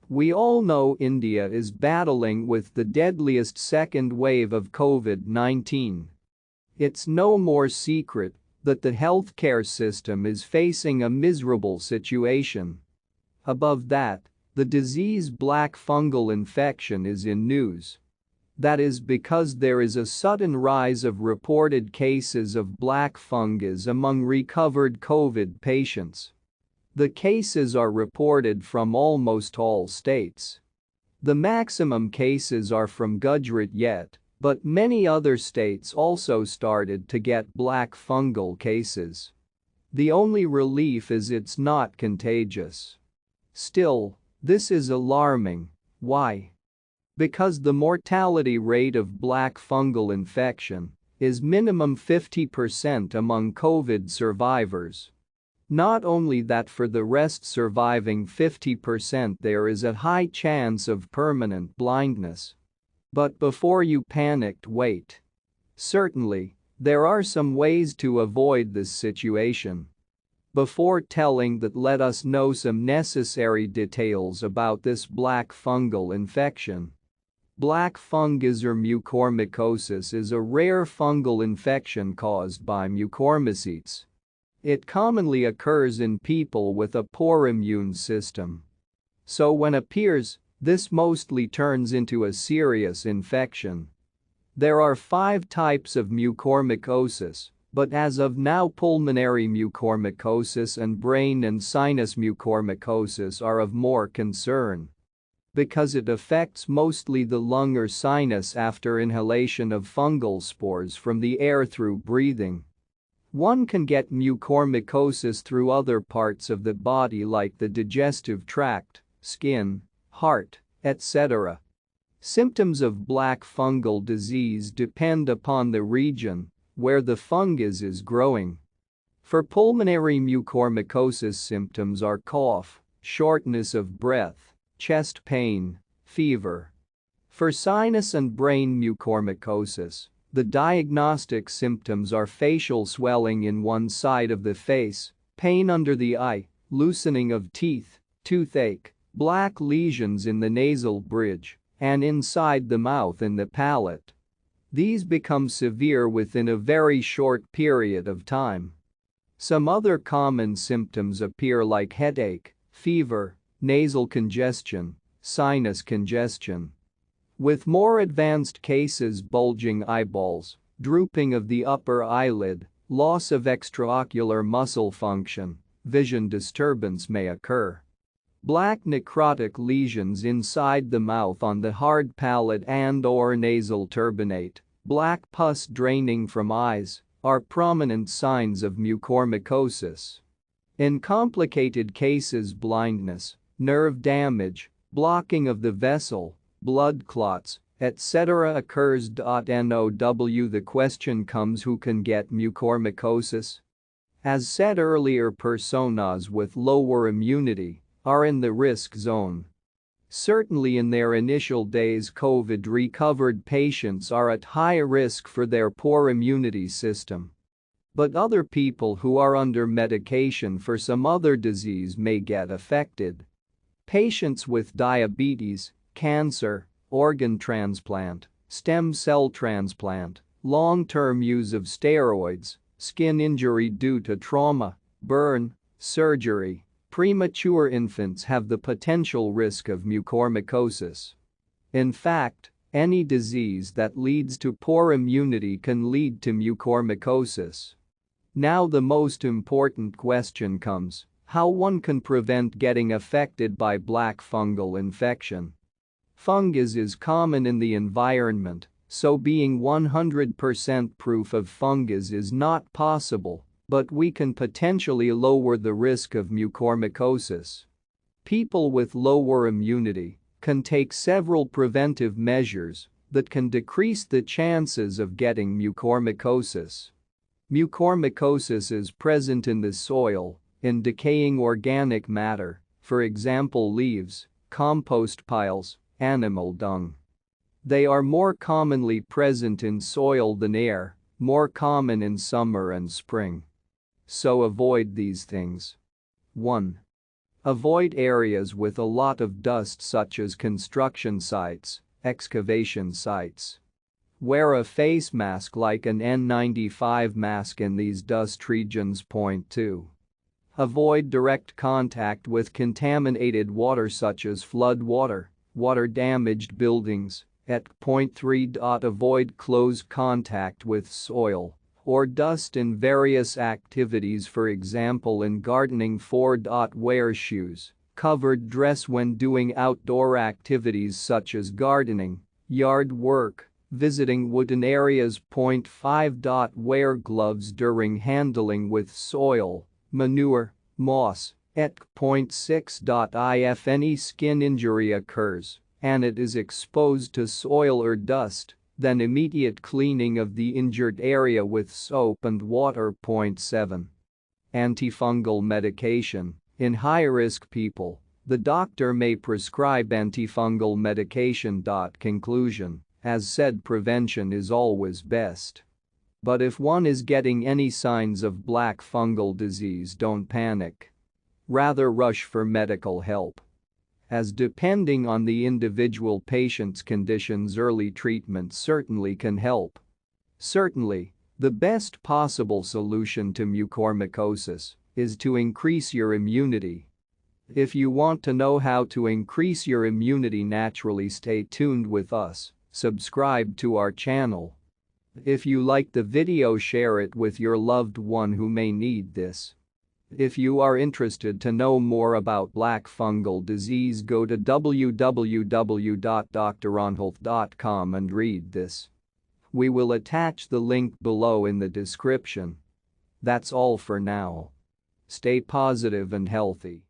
We all know India is battling with the deadliest second wave of COVID-19. It's no more secret that the healthcare system is facing a miserable situation. Above that, the disease Black Fungal Infection is in news. That is because there is a sudden rise of reported cases of black fungus among recovered COVID patients. The cases are reported from almost all states. The maximum cases are from Gujarat yet, but many other states also started to get black fungal cases. The only relief is it's not contagious. Still, this is alarming. Why? Because the mortality rate of black fungal infection is minimum 50% among COVID survivors. Not only that, for the rest surviving 50% there is a high chance of permanent blindness. But before you panicked, wait. Certainly, there are some ways to avoid this situation. Before telling that, let us know some necessary details about this black fungal infection. Black fungus or mucormycosis is a rare fungal infection caused by mucormycetes. It commonly occurs in people with a poor immune system. So when appears, this mostly turns into a serious infection. There are 5 types of mucormycosis, but as of now pulmonary mucormycosis and brain and sinus mucormycosis are of more concern. Because it affects mostly the lung or sinus after inhalation of fungal spores from the air through breathing. One can get mucormycosis through other parts of the body like the digestive tract, skin, heart, etc. Symptoms of black fungal disease depend upon the region where the fungus is growing. For pulmonary mucormycosis, symptoms are cough, shortness of breath, chest pain, fever. For sinus and brain mucormycosis, the diagnostic symptoms are facial swelling in one side of the face, pain under the eye, loosening of teeth, toothache, black lesions in the nasal bridge, and inside the mouth in the palate. These become severe within a very short period of time. Some other common symptoms appear like headache, fever, nasal congestion, sinus congestion. With more advanced cases, bulging eyeballs, drooping of the upper eyelid, loss of extraocular muscle function, vision disturbance may occur. Black necrotic lesions inside the mouth on the hard palate and/or nasal turbinate, black pus draining from eyes, are prominent signs of mucormycosis. In complicated cases, blindness, nerve damage, blocking of the vessel, blood clots, etc. occurs. Now the question comes, who can get mucormycosis? As said earlier, personas with lower immunity are in the risk zone. Certainly in their initial days, COVID-recovered patients are at high risk for their poor immunity system. But other people who are under medication for some other disease may get affected. Patients with diabetes, cancer, organ transplant, stem cell transplant, long-term use of steroids, skin injury due to trauma, burn, surgery, premature infants have the potential risk of mucormycosis. In fact, any disease that leads to poor immunity can lead to mucormycosis. Now the most important question comes: how one can prevent getting affected by black fungal infection. Fungus is common in the environment, so being 100% proof of fungus is not possible, but we can potentially lower the risk of mucormycosis. People with lower immunity can take several preventive measures that can decrease the chances of getting mucormycosis. Mucormycosis is present in the soil, in decaying organic matter, for example leaves, compost piles, animal dung. They are more commonly present in soil than air, more common in summer and spring. So avoid these things. 1. Avoid areas with a lot of dust such as construction sites, excavation sites. Wear a face mask like an N95 mask in these dust regions. Point 2. Avoid direct contact with contaminated water such as flood water, water-damaged buildings. Point 3. Avoid close contact with soil or dust in various activities, for example in gardening. 4. Wear shoes, covered dress when doing outdoor activities such as gardening, yard work, visiting wooden areas. Point 5. Wear gloves during handling with soil, manure, moss. Point 6. If any skin injury occurs and it is exposed to soil or dust, then immediate cleaning of the injured area with soap and water. Point 7. Antifungal medication. In high-risk people, the doctor may prescribe antifungal medication. Conclusion: as said, prevention is always best. But if one is getting any signs of black fungal disease, don't panic. Rather rush for medical help. As depending on the individual patient's conditions, early treatment certainly can help. Certainly, the best possible solution to mucormycosis is to increase your immunity. If you want to know how to increase your immunity naturally, stay tuned with us. Subscribe to our channel. If you like the video, share it with your loved one who may need this. If you are interested to know more about black fungal disease, go to www.doctoronhealth.com and read this. We will attach the link below in the description. That's all for now. Stay positive and healthy.